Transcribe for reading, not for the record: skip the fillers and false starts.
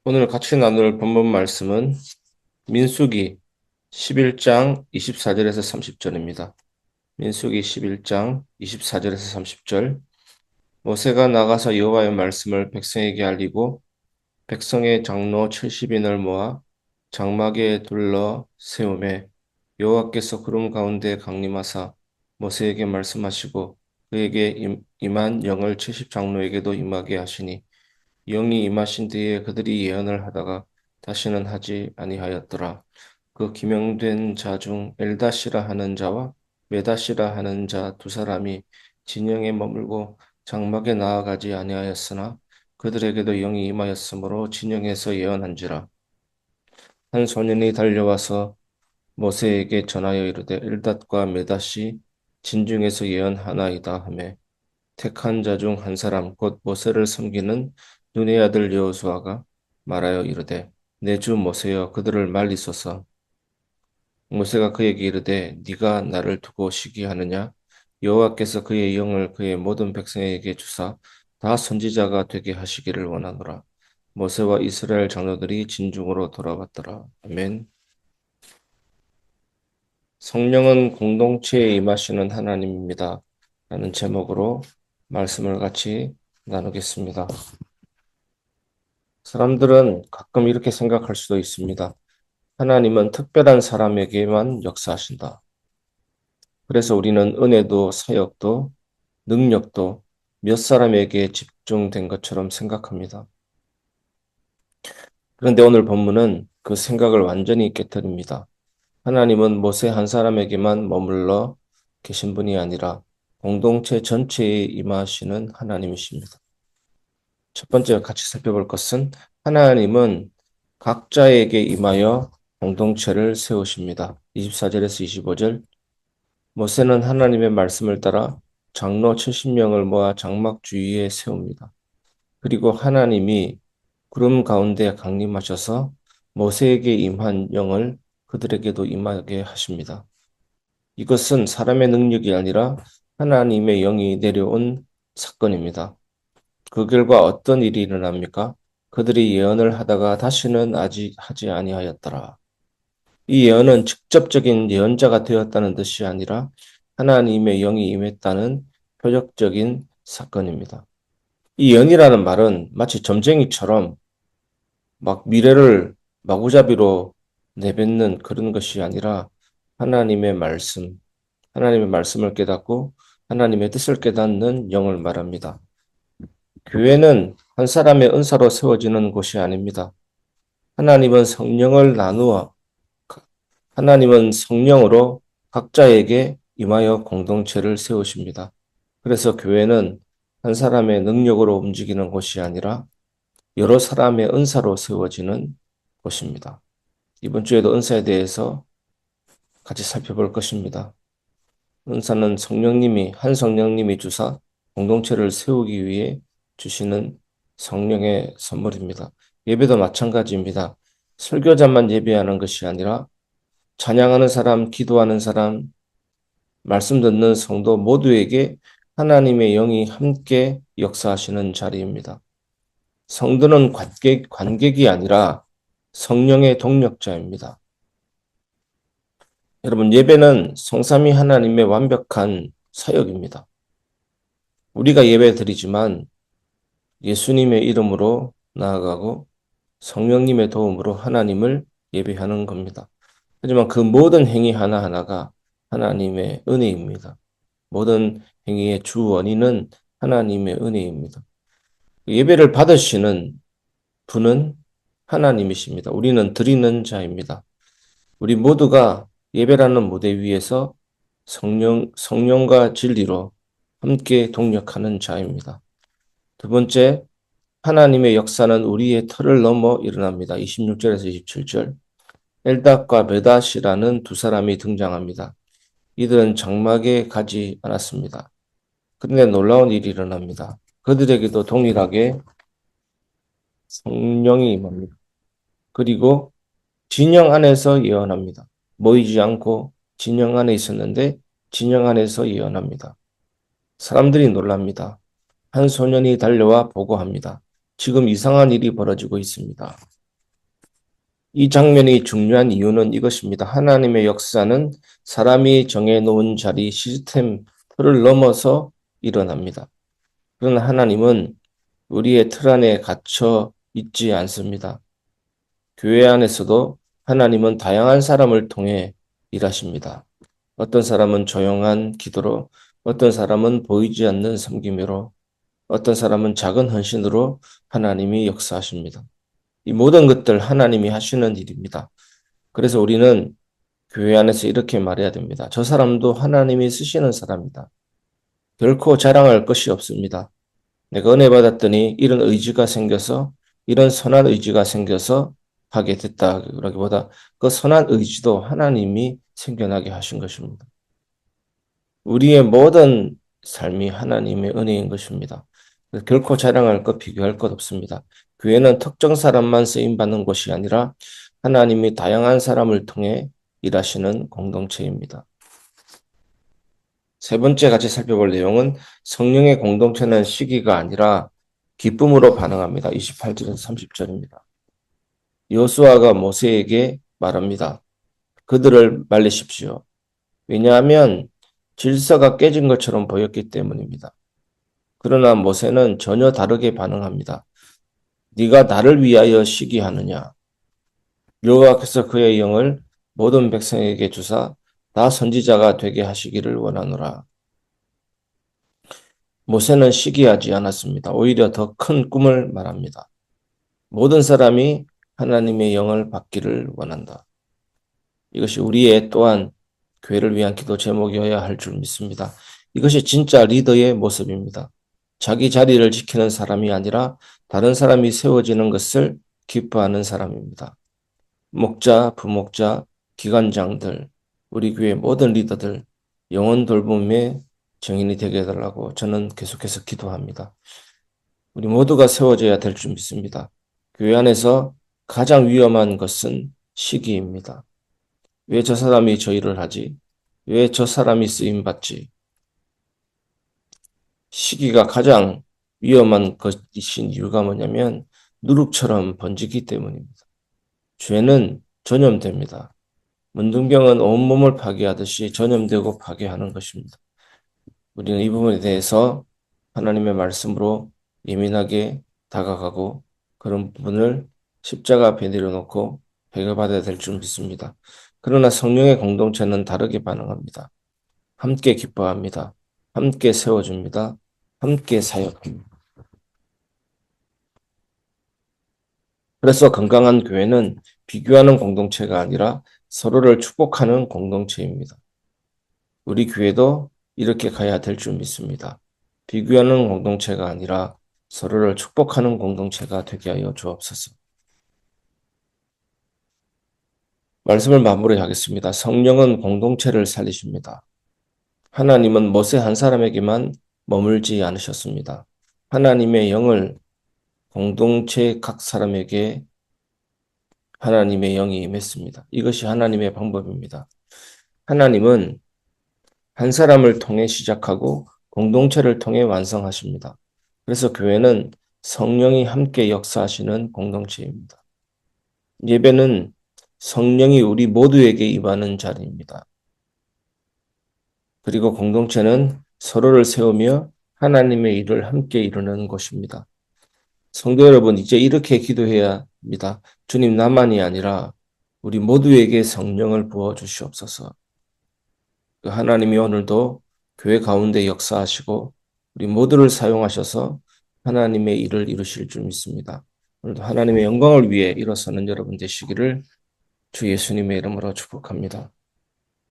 오늘 같이 나눌 본문 말씀은 민수기 11장 24절에서 30절입니다. 민수기 11장 24절에서 30절. 모세가 나가서 여호와의 말씀을 백성에게 알리고 백성의 장로 70인을 모아 장막에 둘러 세우매 여호와께서 구름 가운데 강림하사 모세에게 말씀하시고 그에게 임한 영을 70장로에게도 임하게 하시니 영이 임하신 뒤에 그들이 예언을 하다가 다시는 하지 아니하였더라. 그 기명된 자 중 엘다시라 하는 자와 메다시라 하는 자 두 사람이 진영에 머물고 장막에 나아가지 아니하였으나 그들에게도 영이 임하였으므로 진영에서 예언한지라. 한 소년이 달려와서 모세에게 전하여 이르되 엘닷과 메다시 진중에서 예언하나이다 하매 택한 자 중 한 사람 곧 모세를 섬기는 눈의 아들 여호수아가 말하여 이르되 내 주 모세여 그들을 말리소서. 모세가 그에게 이르되 네가 나를 두고 시기하느냐 여호와께서 그의 영을 그의 모든 백성에게 주사 다 선지자가 되게 하시기를 원하노라. 모세와 이스라엘 장로들이 진중으로 돌아왔더라. 아멘. 성령은 공동체에 임하시는 하나님입니다. 라는 제목으로 말씀을 같이 나누겠습니다. 사람들은 가끔 이렇게 생각할 수도 있습니다. 하나님은 특별한 사람에게만 역사하신다. 그래서 우리는 은혜도 사역도 능력도 몇 사람에게 집중된 것처럼 생각합니다. 그런데 오늘 본문은 그 생각을 완전히 깨뜨립니다. 하나님은 모세 한 사람에게만 머물러 계신 분이 아니라 공동체 전체에 임하시는 하나님이십니다. 첫 번째 같이 살펴볼 것은 하나님은 각자에게 임하여 공동체를 세우십니다. 24절에서 25절. 모세는 하나님의 말씀을 따라 장로 70명을 모아 장막 주위에 세웁니다. 그리고 하나님이 구름 가운데 강림하셔서 모세에게 임한 영을 그들에게도 임하게 하십니다. 이것은 사람의 능력이 아니라 하나님의 영이 내려온 사건입니다. 그 결과 어떤 일이 일어납니까? 그들이 예언을 하다가 다시는 아직 하지 아니하였더라. 이 예언은 직접적인 예언자가 되었다는 뜻이 아니라 하나님의 영이 임했다는 표적적인 사건입니다. 이 예언이라는 말은 마치 점쟁이처럼 막 미래를 마구잡이로 내뱉는 그런 것이 아니라 하나님의 말씀, 하나님의 말씀을 깨닫고 하나님의 뜻을 깨닫는 영을 말합니다. 교회는 한 사람의 은사로 세워지는 곳이 아닙니다. 하나님은 성령을 나누어 하나님은 성령으로 각자에게 임하여 공동체를 세우십니다. 그래서 교회는 한 사람의 능력으로 움직이는 곳이 아니라 여러 사람의 은사로 세워지는 곳입니다. 이번 주에도 은사에 대해서 같이 살펴볼 것입니다. 은사는 한 성령님이 주사 공동체를 세우기 위해 주시는 성령의 선물입니다. 예배도 마찬가지입니다. 설교자만 예배하는 것이 아니라 찬양하는 사람, 기도하는 사람, 말씀 듣는 성도 모두에게 하나님의 영이 함께 역사하시는 자리입니다. 성도는 관객이 아니라 성령의 동력자입니다. 여러분, 예배는 성삼위 하나님의 완벽한 사역입니다. 우리가 예배 드리지만 예수님의 이름으로 나아가고 성령님의 도움으로 하나님을 예배하는 겁니다. 하지만 그 모든 행위 하나하나가 하나님의 은혜입니다. 모든 행위의 주 원인은 하나님의 은혜입니다. 예배를 받으시는 분은 하나님이십니다. 우리는 드리는 자입니다. 우리 모두가 예배라는 무대 위에서 성령과 진리로 함께 동력하는 자입니다. 두 번째, 하나님의 역사는 우리의 틀을 넘어 일어납니다. 26절에서 27절. 엘닷과 메닷이라는 두 사람이 등장합니다. 이들은 장막에 가지 않았습니다. 그런데 놀라운 일이 일어납니다. 그들에게도 동일하게 성령이 임합니다. 그리고 진영 안에서 예언합니다. 모이지 않고 진영 안에 있었는데 진영 안에서 예언합니다. 사람들이 놀랍니다. 한 소년이 달려와 보고합니다. 지금 이상한 일이 벌어지고 있습니다. 이 장면이 중요한 이유는 이것입니다. 하나님의 역사는 사람이 정해놓은 자리, 시스템, 틀을 넘어서 일어납니다. 그러나 하나님은 우리의 틀 안에 갇혀 있지 않습니다. 교회 안에서도 하나님은 다양한 사람을 통해 일하십니다. 어떤 사람은 조용한 기도로, 어떤 사람은 보이지 않는 섬김으로, 어떤 사람은 작은 헌신으로 하나님이 역사하십니다. 이 모든 것들 하나님이 하시는 일입니다. 그래서 우리는 교회 안에서 이렇게 말해야 됩니다. 저 사람도 하나님이 쓰시는 사람이다. 결코 자랑할 것이 없습니다. 내가 은혜 받았더니 이런 의지가 생겨서 이런 선한 의지가 생겨서 하게 됐다라기보다 그 선한 의지도 하나님이 생겨나게 하신 것입니다. 우리의 모든 삶이 하나님의 은혜인 것입니다. 결코 자랑할 것, 비교할 것 없습니다. 교회는 특정 사람만 쓰임받는 곳이 아니라 하나님이 다양한 사람을 통해 일하시는 공동체입니다. 세 번째 같이 살펴볼 내용은 성령의 공동체는 시기가 아니라 기쁨으로 반응합니다. 28절에서 30절입니다. 여호수아가 모세에게 말합니다. 그들을 말리십시오. 왜냐하면 질서가 깨진 것처럼 보였기 때문입니다. 그러나 모세는 전혀 다르게 반응합니다. 네가 나를 위하여 시기하느냐? 여호와께서 그의 영을 모든 백성에게 주사 나 선지자가 되게 하시기를 원하노라. 모세는 시기하지 않았습니다. 오히려 더 큰 꿈을 말합니다. 모든 사람이 하나님의 영을 받기를 원한다. 이것이 우리의 또한 교회를 위한 기도 제목이어야 할 줄 믿습니다. 이것이 진짜 리더의 모습입니다. 자기 자리를 지키는 사람이 아니라 다른 사람이 세워지는 것을 기뻐하는 사람입니다. 목자, 부목자, 기관장들, 우리 교회 모든 리더들 영혼 돌봄의 정인이 되게 해달라고 저는 계속해서 기도합니다. 우리 모두가 세워져야 될 줄 믿습니다. 교회 안에서 가장 위험한 것은 시기입니다. 왜 저 사람이 저 일을 하지? 왜 저 사람이 쓰임받지? 시기가 가장 위험한 것이신 이유가 뭐냐면 누룩처럼 번지기 때문입니다. 죄는 전염됩니다. 문둥병은 온몸을 파괴하듯이 전염되고 파괴하는 것입니다. 우리는 이 부분에 대해서 하나님의 말씀으로 예민하게 다가가고 그런 부분을 십자가 앞에 내려놓고 해결받아야 될 줄 믿습니다. 그러나 성령의 공동체는 다르게 반응합니다. 함께 기뻐합니다. 함께 세워줍니다. 함께 사역합니다. 그래서 건강한 교회는 비교하는 공동체가 아니라 서로를 축복하는 공동체입니다. 우리 교회도 이렇게 가야 될 줄 믿습니다. 비교하는 공동체가 아니라 서로를 축복하는 공동체가 되게 하여 주옵소서. 말씀을 마무리하겠습니다. 성령은 공동체를 살리십니다. 하나님은 모세 한 사람에게만 머물지 않으셨습니다. 하나님의 영을 공동체 각 사람에게 하나님의 영이 임했습니다. 이것이 하나님의 방법입니다. 하나님은 한 사람을 통해 시작하고 공동체를 통해 완성하십니다. 그래서 교회는 성령이 함께 역사하시는 공동체입니다. 예배는 성령이 우리 모두에게 임하는 자리입니다. 그리고 공동체는 서로를 세우며 하나님의 일을 함께 이루는 곳입니다. 성도 여러분, 이제 이렇게 기도해야 합니다. 주님, 나만이 아니라 우리 모두에게 성령을 부어 주시옵소서. 그 하나님이 오늘도 교회 가운데 역사하시고 우리 모두를 사용하셔서 하나님의 일을 이루실 줄 믿습니다. 오늘도 하나님의 영광을 위해 일어서는 여러분 되시기를 주 예수님의 이름으로 축복합니다.